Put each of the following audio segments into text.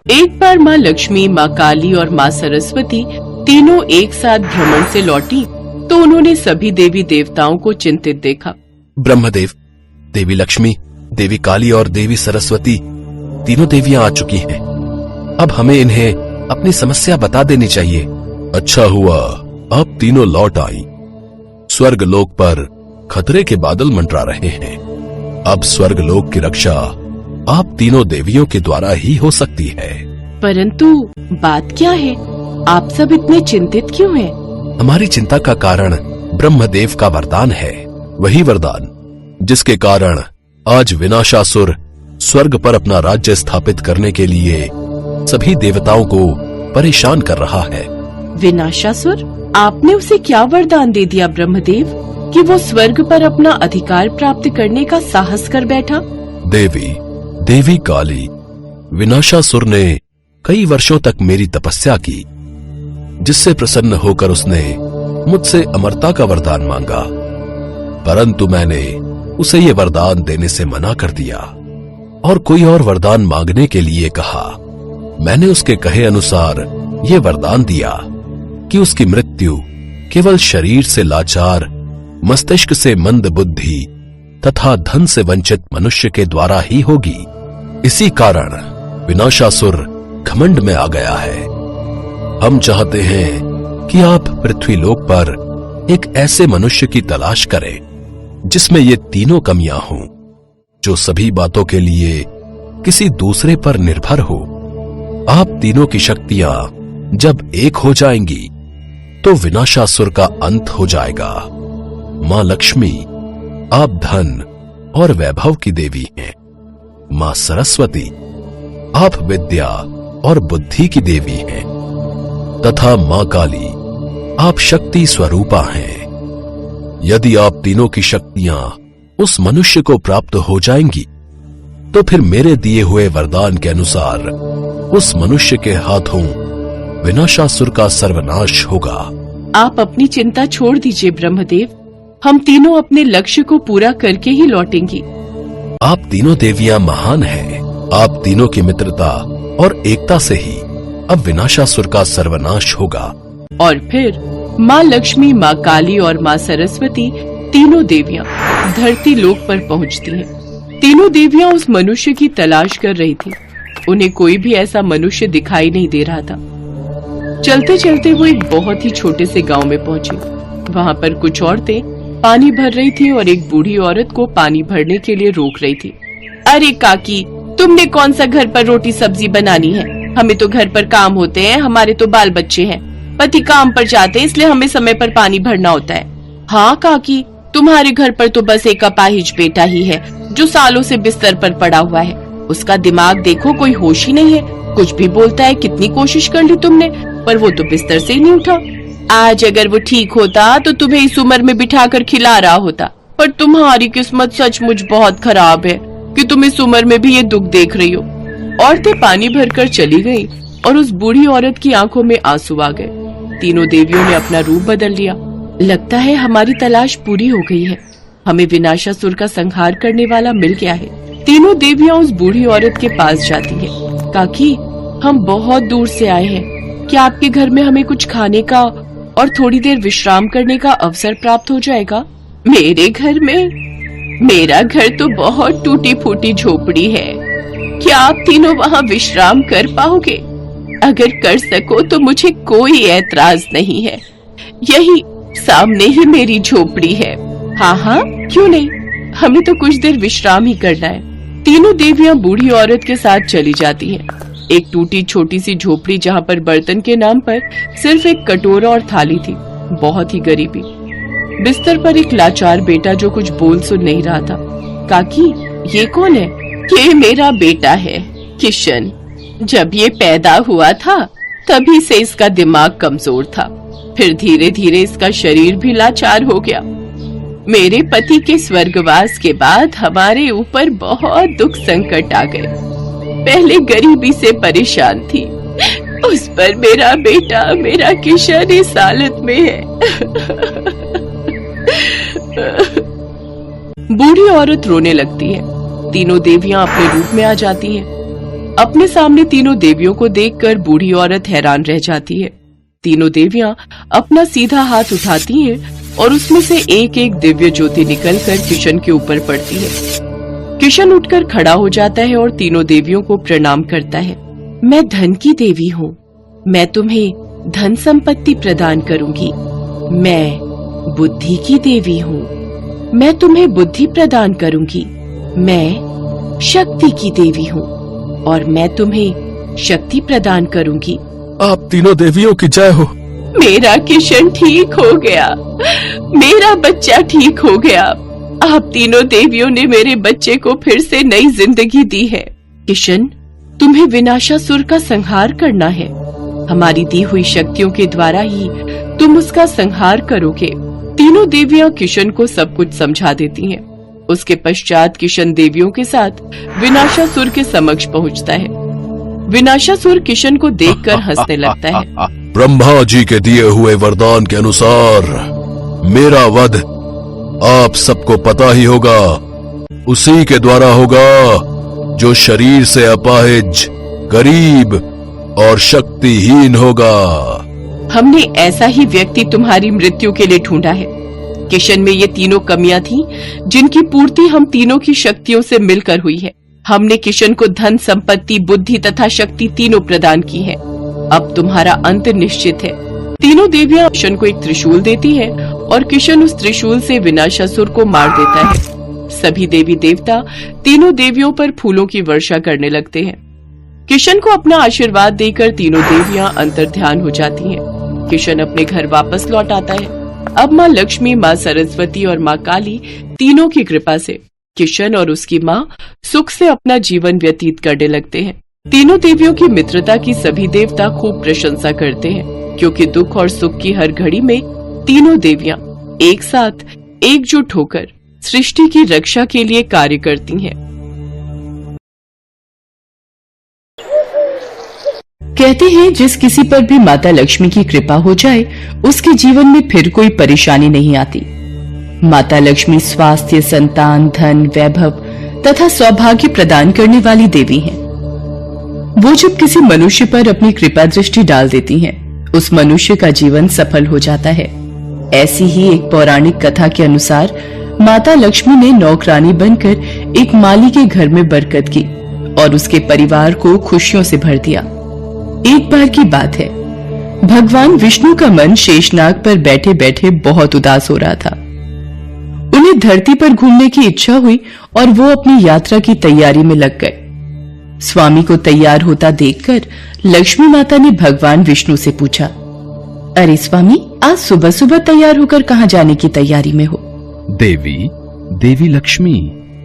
एक बार माँ लक्ष्मी, माँ काली और माँ सरस्वती तीनों एक साथ भ्रमण से लौटी तो उन्होंने सभी देवी देवताओं को चिंतित देखा। ब्रह्मदेव, देवी लक्ष्मी, देवी काली और देवी सरस्वती तीनों देवियां आ चुकी हैं। अब हमें इन्हें अपनी समस्या बता देनी चाहिए। अच्छा हुआ आप तीनों लौट आई। स्वर्ग लोक पर खतरे के बादल मंडरा रहे हैं। अब स्वर्ग लोक की रक्षा आप तीनों देवियों के द्वारा ही हो सकती है। परंतु बात क्या है? आप सब इतने चिंतित क्यों हैं? हमारी चिंता का कारण ब्रह्मदेव का वरदान है। वही वरदान जिसके कारण आज विनाशासुर स्वर्ग पर अपना राज्य स्थापित करने के लिए सभी देवताओं को परेशान कर रहा है। विनाशासुर? आपने उसे क्या वरदान दे दिया ब्रह्मदेव कि वो स्वर्ग पर अपना अधिकार प्राप्त करने का साहस कर बैठा? देवी काली, विनाशासुर ने कई वर्षों तक मेरी तपस्या की, जिससे प्रसन्न होकर उसने मुझसे अमरता का वरदान मांगा, परंतु मैंने उसे ये वरदान देने से मना कर दिया और कोई और वरदान मांगने के लिए कहा। मैंने उसके कहे अनुसार ये वरदान दिया कि उसकी मृत्यु केवल शरीर से लाचार, मस्तिष्क से मंद बुद्धि तथा धन से वंचित मनुष्य के द्वारा ही होगी। इसी कारण विनाशासुर घमंड में आ गया है। हम चाहते हैं कि आप पृथ्वीलोक पर एक ऐसे मनुष्य की तलाश करें जिसमें ये तीनों कमियां हों, जो सभी बातों के लिए किसी दूसरे पर निर्भर हो। आप तीनों की शक्तियां जब एक हो जाएंगी तो विनाशासुर का अंत हो जाएगा। मां लक्ष्मी, आप धन और वैभव की देवी हैं। मां सरस्वती, आप विद्या और बुद्धि की देवी हैं तथा मां काली, आप शक्ति स्वरूपा हैं। यदि आप तीनों की शक्तियां उस मनुष्य को प्राप्त हो जाएंगी तो फिर मेरे दिए हुए वरदान के अनुसार उस मनुष्य के हाथों विनाशासुर का सर्वनाश होगा। आप अपनी चिंता छोड़ दीजिए ब्रह्मदेव, हम तीनों अपने लक्ष्य को पूरा करके ही लौटेंगी। आप तीनों देवियां महान हैं। आप तीनों की मित्रता और एकता से ही अब विनाशासुर का सर्वनाश होगा। और फिर माँ लक्ष्मी, माँ काली और माँ सरस्वती तीनों देवियां धरती लोक पर पहुँचती हैं। तीनों देवियां उस मनुष्य की तलाश कर रही थी। उन्हें कोई भी ऐसा मनुष्य दिखाई नहीं दे रहा था। चलते चलते वो एक बहुत ही छोटे से गांव में पहुंची। वहाँ पर कुछ औरतें पानी भर रही थी और एक बूढ़ी औरत को पानी भरने के लिए रोक रही थी। अरे काकी, तुमने कौन सा घर पर रोटी सब्जी बनानी है? हमें तो घर पर काम होते हैं, हमारे तो बाल बच्चे हैं। पति काम पर जाते हैं, इसलिए हमें समय पर पानी भरना होता है। हाँ काकी, तुम्हारे घर पर तो बस एक अपाहिज बेटा ही है जो सालों से बिस्तर पर पड़ा हुआ है। उसका दिमाग देखो, कोई होश ही नहीं है। कुछ भी बोलता है। कितनी कोशिश कर ली तुमने, पर वो तो बिस्तर से ही नहीं उठा। आज अगर वो ठीक होता तो तुम्हें इस उम्र में बिठाकर खिला रहा होता, पर तुम्हारी किस्मत सचमुच बहुत खराब है कि तुम इस उम्र में भी ये दुख देख रही हो। औरतें पानी भरकर चली गईं और उस बूढ़ी औरत की आंखों में आंसू आ गए। तीनों देवियों ने अपना रूप बदल लिया। लगता है हमारी तलाश पूरी हो गई है। हमें विनाशासुर का संहार करने वाला मिल गया है। तीनों देवियां उस बूढ़ी औरत के पास जाती हैं। काकी, हम बहुत दूर से आए हैं। क्या आपके घर में हमें कुछ खाने का और थोड़ी देर विश्राम करने का अवसर प्राप्त हो जाएगा? मेरे घर में? मेरा घर तो बहुत टूटी फूटी झोपड़ी है। क्या आप तीनों वहाँ विश्राम कर पाओगे? अगर कर सको तो मुझे कोई ऐतराज नहीं है। यही सामने ही मेरी झोपड़ी है। हाँ हाँ, क्यों नहीं, हमें तो कुछ देर विश्राम ही करना है। तीनों देवियां बूढ़ी औरत के साथ चली जाती हैं। एक टूटी छोटी सी झोपड़ी जहाँ पर बर्तन के नाम पर सिर्फ एक कटोरा और थाली थी। बहुत ही गरीबी। बिस्तर पर एक लाचार बेटा जो कुछ बोल सुन नहीं रहा था। काकी, ये कौन है? ये मेरा बेटा है, किशन। जब ये पैदा हुआ था तभी से इसका दिमाग कमजोर था, फिर धीरे धीरे इसका शरीर भी लाचार हो गया। मेरे पति के स्वर्गवास के बाद हमारे ऊपर बहुत दुख संकट आ गए। पहले गरीबी से परेशान थी, उस पर मेरा बेटा, मेरा किशन इस हालत में है। बूढ़ी औरत रोने लगती है। तीनों देवियां अपने रूप में आ जाती हैं। अपने सामने तीनों देवियों को देखकर बूढ़ी औरत हैरान रह जाती है। तीनों देवियां अपना सीधा हाथ उठाती हैं और उसमें से एक एक दिव्य ज्योति निकलकर किशन के ऊपर पड़ती है। किशन उठकर खड़ा हो जाता है और तीनों देवियों को प्रणाम करता है। मैं धन की देवी हूँ, मैं तुम्हें धन संपत्ति प्रदान करूंगी। मैं बुद्धि की देवी हूँ, मैं तुम्हें बुद्धि प्रदान करूंगी। मैं शक्ति की देवी हूँ और मैं तुम्हें शक्ति प्रदान करूंगी। आप तीनों देवियों की जय हो। मेरा किशन ठीक हो गया, मेरा बच्चा ठीक हो गया। आप तीनों देवियों ने मेरे बच्चे को फिर से नई जिंदगी दी है। किशन, तुम्हें विनाशासुर का संहार करना है। हमारी दी हुई शक्तियों के द्वारा ही तुम उसका संहार करोगे। तीनों देवियां किशन को सब कुछ समझा देती हैं। उसके पश्चात किशन देवियों के साथ विनाशासुर के समक्ष पहुंचता है। विनाशासुर किशन को देखकर हंसने लगता है। ब्रह्मा जी के दिए हुए वरदान के अनुसार मेरा वध आप सबको पता ही होगा। उसी के द्वारा होगा जो शरीर से अपाहिज, गरीब और शक्तिहीन होगा। हमने ऐसा ही व्यक्ति तुम्हारी मृत्यु के लिए ढूंढा है। किशन में ये तीनों कमियां थीं, जिनकी पूर्ति हम तीनों की शक्तियों से मिलकर हुई है। हमने किशन को धन, संपत्ति, बुद्धि तथा शक्ति तीनों प्रदान की है। अब तुम्हारा अंत निश्चित है। तीनों देवियां किशन को एक त्रिशूल देती है और किशन उस त्रिशूल से विनाशासुर को मार देता है। सभी देवी देवता तीनों देवियों पर फूलों की वर्षा करने लगते हैं। किशन को अपना आशीर्वाद देकर तीनों देवियां अंतर्ध्यान हो जाती हैं। किशन अपने घर वापस लौट आता है। अब माँ लक्ष्मी, माँ सरस्वती और माँ काली तीनों की कृपा से किशन और उसकी माँ सुख से अपना जीवन व्यतीत करने लगते हैं। तीनों देवियों की मित्रता की सभी देवता खूब प्रशंसा करते हैं, क्योंकि दुख और सुख की हर घड़ी में तीनों देवियां एक साथ एकजुट होकर सृष्टि की रक्षा के लिए कार्य करती हैं। कहते हैं जिस किसी पर भी माता लक्ष्मी की कृपा हो जाए, उसके जीवन में फिर कोई परेशानी नहीं आती। माता लक्ष्मी स्वास्थ्य, संतान, धन, वैभव तथा सौभाग्य प्रदान करने वाली देवी हैं। वो जब किसी मनुष्य पर अपनी कृपा दृष्टि डाल देती हैं, उस मनुष्य का जीवन सफल हो जाता है। ऐसी ही एक पौराणिक कथा के अनुसार माता लक्ष्मी ने नौकरानी बनकर एक माली के घर में बरकत की और उसके परिवार को खुशियों से भर दिया। एक बार की बात है, भगवान विष्णु का मन शेषनाग पर बैठे बैठे बहुत उदास हो रहा था। उन्हें धरती पर घूमने की इच्छा हुई और वो अपनी यात्रा की तैयारी में लग गए। स्वामी को तैयार होता देखकर लक्ष्मी माता ने भगवान विष्णु से पूछा, अरे स्वामी, आज सुबह सुबह तैयार होकर कहाँ जाने की तैयारी में हो? देवी लक्ष्मी,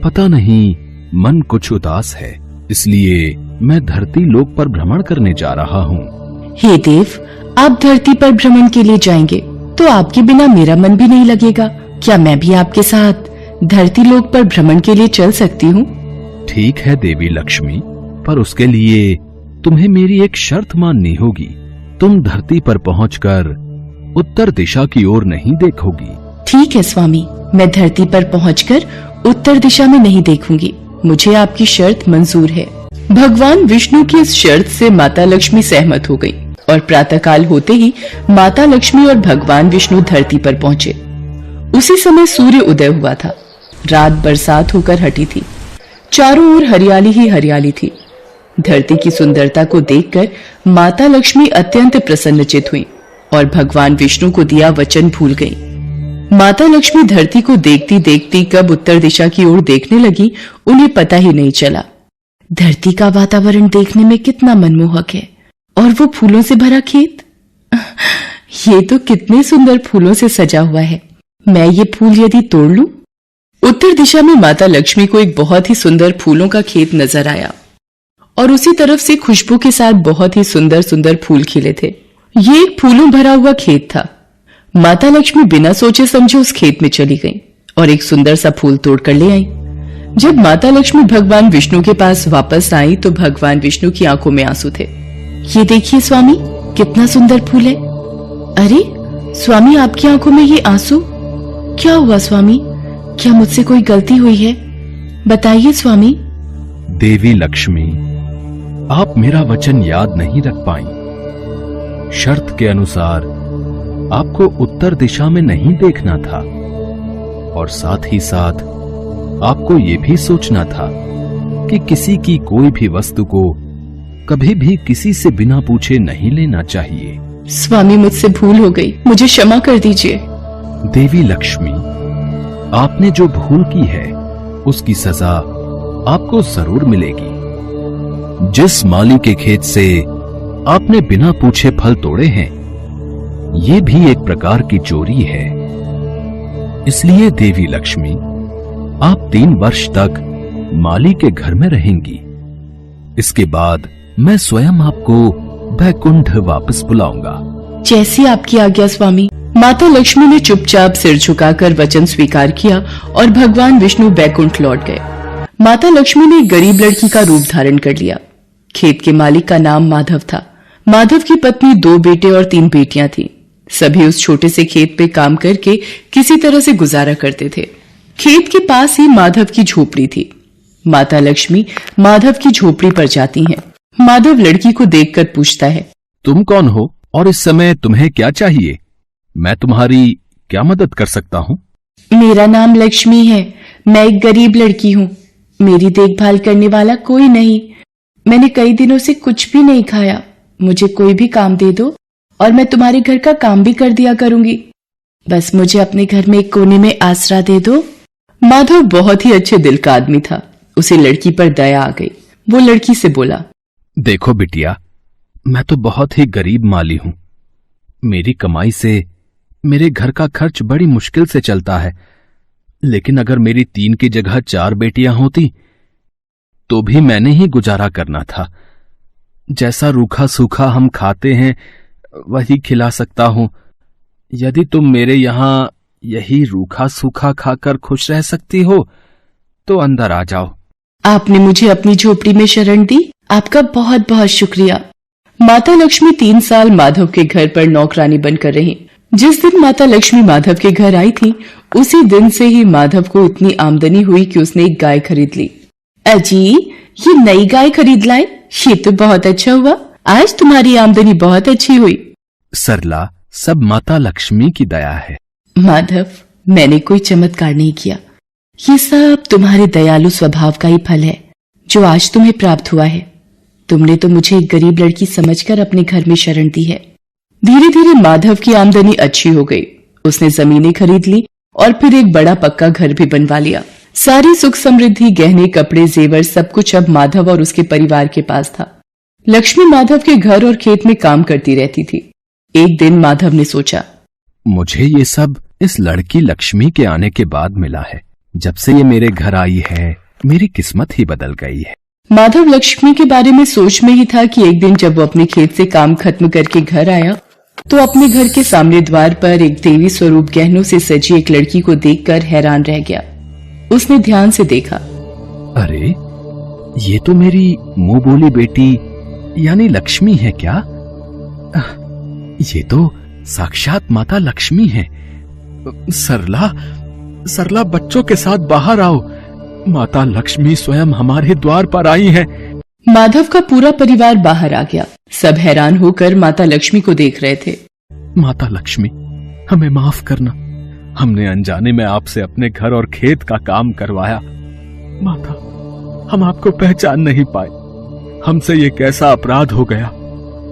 पता नहीं मन कुछ उदास है, इसलिए मैं धरती लोक पर भ्रमण करने जा रहा हूँ। हे देव, आप धरती पर भ्रमण के लिए जाएंगे तो आपके बिना मेरा मन भी नहीं लगेगा। क्या मैं भी आपके साथ धरती लोक पर भ्रमण के लिए चल सकती हूँ? ठीक है देवी लक्ष्मी, पर उसके लिए तुम्हें मेरी एक शर्त माननी होगी। तुम धरती पर पहुंचकर उत्तर दिशा की ओर नहीं देखोगी। ठीक है स्वामी, मैं धरती पर पहुंचकर उत्तर दिशा में नहीं देखूंगी। मुझे आपकी शर्त मंजूर है। भगवान विष्णु की इस शर्त से माता लक्ष्मी सहमत हो गई और प्रातःकाल होते ही माता लक्ष्मी और भगवान विष्णु धरती पर पहुंचे। उसी समय सूर्य उदय हुआ था। रात बरसात होकर हटी थी। चारों ओर हरियाली ही हरियाली थी। धरती की सुंदरता को देखकर माता लक्ष्मी अत्यंत प्रसन्नचित हुई और भगवान विष्णु को दिया वचन भूल गई। माता लक्ष्मी धरती को देखती देखती कब उत्तर दिशा की ओर देखने लगी, उन्हें पता ही नहीं चला। धरती का वातावरण देखने में कितना मनमोहक है, और वो फूलों से भरा खेत। ये तो कितने सुंदर फूलों से सजा हुआ है। मैं ये फूल यदि तोड़ लूं? उत्तर दिशा में माता लक्ष्मी को एक बहुत ही सुंदर फूलों का खेत नजर आया और उसी तरफ से खुशबू के साथ बहुत ही सुंदर सुंदर फूल खिले थे। ये एक फूलों भरा हुआ खेत था। माता लक्ष्मी बिना सोचे समझे उस खेत में चली गई और एक सुंदर सा फूल तोड़कर ले आई। जब माता लक्ष्मी भगवान विष्णु के पास वापस आई तो भगवान विष्णु की आंखों में आंसू थे। ये देखिए स्वामी, कितना सुंदर फूल है। अरे स्वामी, आपकी आंखों में ये आंसू क्या हुआ? स्वामी, क्या मुझसे कोई गलती हुई है? बताइए स्वामी। देवी लक्ष्मी, आप मेरा वचन याद नहीं रख पाई। शर्त के अनुसार आपको उत्तर दिशा में नहीं देखना था और साथ ही साथ आपको यह भी सोचना था कि किसी की कोई भी वस्तु को कभी भी किसी से बिना पूछे नहीं लेना चाहिए। स्वामी, मुझसे भूल हो गई, मुझे क्षमा कर दीजिए। देवी लक्ष्मी, आपने जो भूल की है उसकी सजा आपको जरूर मिलेगी। जिस माली के खेत से आपने बिना पूछे फल तोड़े हैं, ये भी एक प्रकार की चोरी है। इसलिए देवी लक्ष्मी, आप 3 वर्ष तक माली के घर में रहेंगी। इसके बाद मैं स्वयं आपको बैकुंठ वापस बुलाऊंगा। जैसी आपकी आज्ञा स्वामी। माता लक्ष्मी ने चुपचाप सिर झुकाकर वचन स्वीकार किया और भगवान विष्णु बैकुंठ लौट गए। माता लक्ष्मी ने एक गरीब लड़की का रूप धारण कर लिया। खेत के मालिक का नाम माधव था। माधव की पत्नी 2 बेटे और 3 बेटियां थीं। सभी उस छोटे से खेत पे काम करके किसी तरह से गुजारा करते थे। खेत के पास ही माधव की झोपड़ी थी। माता लक्ष्मी माधव की झोपड़ी पर जाती हैं। माधव लड़की को देखकर पूछता है, तुम कौन हो और इस समय तुम्हें क्या चाहिए? मैं तुम्हारी क्या मदद कर सकता हूँ? मेरा नाम लक्ष्मी है। मैं एक गरीब लड़की हूँ। मेरी देखभाल करने वाला कोई नहीं। मैंने कई दिनों से कुछ भी नहीं खाया। मुझे कोई भी काम दे दो और मैं तुम्हारे घर का काम भी कर दिया करूंगी। बस मुझे अपने घर में एक कोने में आसरा दे दो। माधव बहुत ही अच्छे दिल का आदमी था। उसे लड़की पर दया आ गई। वो लड़की से बोला, देखो बिटिया, मैं तो बहुत ही गरीब माली हूं। मेरी कमाई से मेरे घर का खर्च बड़ी मुश्किल से चलता है। लेकिन अगर मेरी 3 की जगह 4 बेटियां होती तो भी मैंने ही गुजारा करना था। जैसा रूखा सूखा हम खाते हैं वही खिला सकता हूं। यदि तुम मेरे यहां यही रूखा सूखा खाकर खुश रह सकती हो तो अंदर आ जाओ। आपने मुझे अपनी झोपड़ी में शरण दी। आपका बहुत बहुत शुक्रिया। माता लक्ष्मी 3 साल माधव के घर पर नौकरानी बनकर रही। जिस दिन माता लक्ष्मी माधव के घर आई थी, उसी दिन से ही माधव को इतनी आमदनी हुई कि उसने एक गाय खरीद ली। अजी, ये नई गाय खरीद लाए, ये तो बहुत अच्छा हुआ। आज तुम्हारी आमदनी बहुत अच्छी हुई। सरला, सब माता लक्ष्मी की दया है। माधव, मैंने कोई चमत्कार नहीं किया। ये सब तुम्हारे दयालु स्वभाव का ही फल है जो आज तुम्हें प्राप्त हुआ है। तुमने तो मुझे एक गरीब लड़की समझकर अपने घर में शरण दी है। धीरे धीरे माधव की आमदनी अच्छी हो गई। उसने जमीनें खरीद ली और फिर एक बड़ा पक्का घर भी बनवा लिया। सारी सुख समृद्धि, गहने, कपड़े, जेवर, सब कुछ अब माधव और उसके परिवार के पास था। लक्ष्मी माधव के घर और खेत में काम करती रहती थी। एक दिन माधव ने सोचा, मुझे ये सब इस लड़की लक्ष्मी के आने के बाद मिला है। जब से ये मेरे घर आई है, मेरी किस्मत ही बदल गई है। माधव लक्ष्मी के बारे में सोच में ही था कि एक दिन जब वो अपने खेत से काम खत्म करके घर आया तो अपने घर के सामने द्वार पर एक देवी स्वरूप गहनों से सजी एक लड़की को देखकर हैरान रह गया। उसने ध्यान से देखा। अरे, ये तो मेरी मुंह बोली बेटी यानी लक्ष्मी है क्या? ये तो साक्षात माता लक्ष्मी है। सरला, सरला, बच्चों के साथ बाहर आओ। माता लक्ष्मी स्वयं हमारे द्वार पर आई है। माधव का पूरा परिवार बाहर आ गया। सब हैरान होकर माता लक्ष्मी को देख रहे थे। माता लक्ष्मी, हमें माफ करना। हमने अनजाने में आपसे अपने घर और खेत का काम करवाया। माता, हम आपको पहचान नहीं पाए। हमसे ये कैसा अपराध हो गया।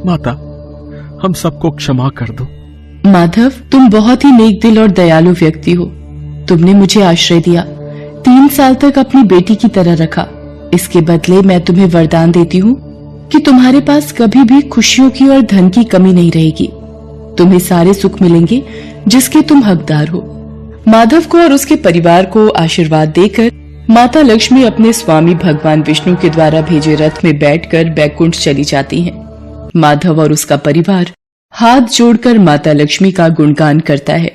माता, हम सबको क्षमा कर दो। माधव, तुम बहुत ही नेक दिल और दयालु व्यक्ति हो। तुमने मुझे आश्रय दिया, 3 साल तक अपनी बेटी की तरह रखा। इसके बदले मैं तुम्हें वरदान देती हूँ कि तुम्हारे पास कभी भी खुशियों की और धन की कमी नहीं रहेगी। तुम्हें सारे सुख मिलेंगे जिसके तुम हकदार हो। माधव को और उसके परिवार को आशीर्वाद देकर माता लक्ष्मी अपने स्वामी भगवान विष्णु के द्वारा भेजे रथ में बैठकर बैकुंठ चली जाती हैं। माधव और उसका परिवार हाथ जोड़कर माता लक्ष्मी का गुणगान करता है।